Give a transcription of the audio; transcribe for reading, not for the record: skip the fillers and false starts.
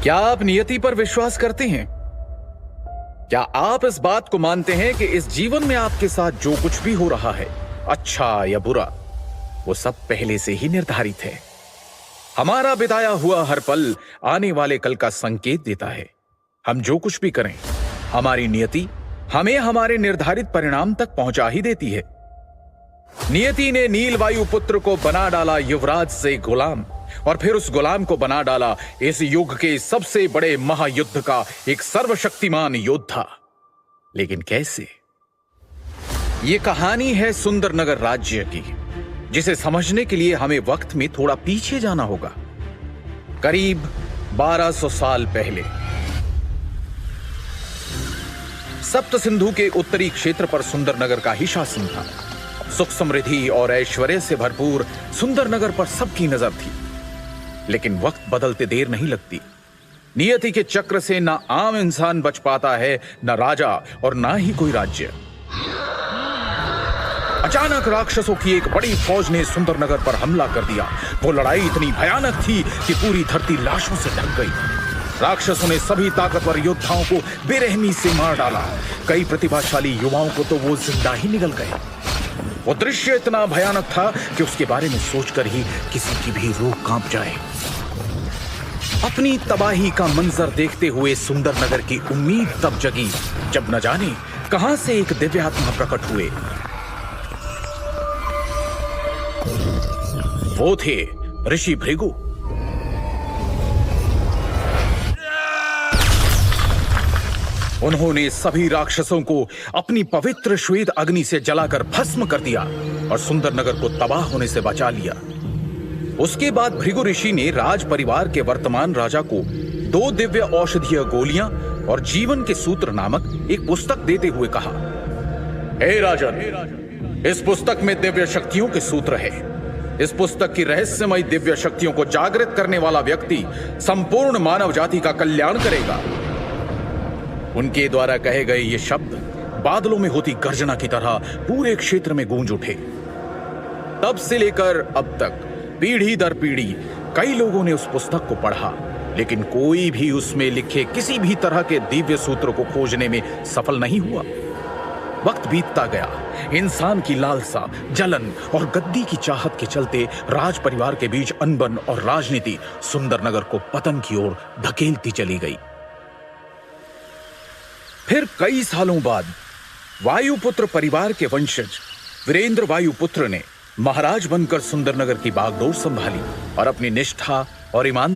क्या आप नियति पर विश्वास करते हैं? क्या आप इस बात को मानते हैं कि इस जीवन में आपके साथ जो कुछ भी हो रहा है, अच्छा या बुरा, वो सब पहले से ही निर्धारित है? हमारा बिताया हुआ हर पल आने वाले कल का संकेत देता है। हम जो कुछ भी करें, हमारी नियति हमें हमारे निर्धारित परिणाम तक पहुंचा ही देती है। नियति ने नील वायुपुत्र को बना डाला युवराज से गुलाम, और फिर उस गुलाम को बना डाला इस युग के सबसे बड़े महायुद्ध का एक सर्वशक्तिमान योद्धा। लेकिन कैसे? यह कहानी है सुंदरनगर राज्य की, जिसे समझने के लिए हमें वक्त में थोड़ा पीछे जाना होगा। करीब 1200 साल पहले सप्त सिंधु के उत्तरी क्षेत्र पर सुंदरनगर का ही शासन था। सुख समृद्धि और ऐश्वर्य से भरपूर सुंदरनगर पर सबकी नजर थी। लेकिन वक्त बदलते देर नहीं लगती। नियति के चक्र से ना आम इंसान बच पाता है, न राजा और ना ही कोई राज्य। अचानक राक्षसों की एक बड़ी फौज ने सुंदरनगर पर हमला कर दिया। वो लड़ाई इतनी भयानक थी कि पूरी धरती लाशों से ढक गई। राक्षसों ने सभी ताकतवर योद्धाओं को बेरहमी से मार डाला। कई प्रतिभाशाली युवाओं को तो वो जिंदा ही निगल गए। वो दृश्य इतना भयानक था कि उसके बारे में सोचकर ही किसी की भी रूह कांप जाए। अपनी तबाही का मंजर देखते हुए सुंदरनगर की उम्मीद तब जगी जब न जाने कहां से एक दिव्यात्मा प्रकट हुए। वो थे ऋषि भृगु। उन्होंने सभी राक्षसों को अपनी पवित्र श्वेत अग्नि से जलाकर भस्म कर दिया और सुंदरनगर को तबाह होने से बचा लिया। उसके बाद भृगु ऋषि ने राज परिवार के वर्तमान राजा को 2 दिव्य औषधीय गोलियां और जीवन के सूत्र नामक एक पुस्तक देते हुए कहा, हे राजन, इस पुस्तक में दिव्य शक्तियों के सूत्र है। इस पुस्तक की रहस्यमय दिव्य शक्तियों को जागृत करने वाला व्यक्ति संपूर्ण मानव जाति का कल्याण करेगा। उनके द्वारा कहे गए ये शब्द बादलों में होती गर्जना की तरह पूरे क्षेत्र में गूंज उठे। तब से लेकर अब तक पीढ़ी दर पीढ़ी कई लोगों ने उस पुस्तक को पढ़ा, लेकिन कोई भी उसमें लिखे किसी भी तरह के दिव्य सूत्र को खोजने में सफल नहीं हुआ। वक्त बीतता गया। इंसान की लालसा, जलन और गद्दी की चाहत के चलते राज परिवार के बीच अनबन और राजनीति सुंदरनगर को पतन की ओर धकेलती चली गई। फिर कई सालों बाद वायुपुत्र परिवार के वंशज वीरेंद्र वायुपुत्र ने महाराज बनकर सुंदरनगर की बागडोर संभाली और अपनी निष्ठा और ईमानदारी